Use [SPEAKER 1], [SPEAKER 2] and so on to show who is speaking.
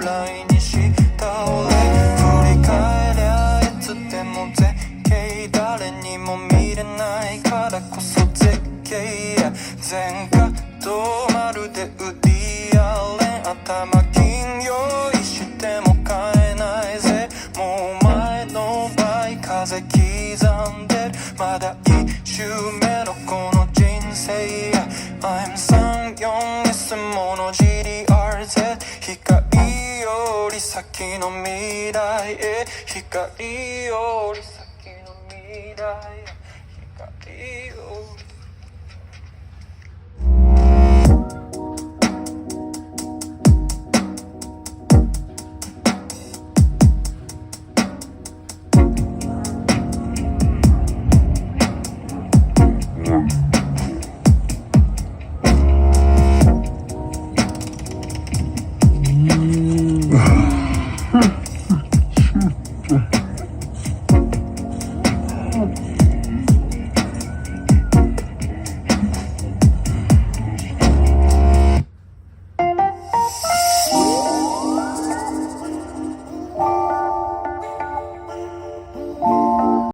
[SPEAKER 1] らいにした俺振り返りゃいつでも絶景誰にも見れないからこそ絶景全角度まるでウディアレン頭金用意しても買えないぜもうお前の倍風刻んでるまだ一周目のこの人生I'm 34S もの GDRZ 光より先の未来へ光より先の未来へ光より
[SPEAKER 2] うん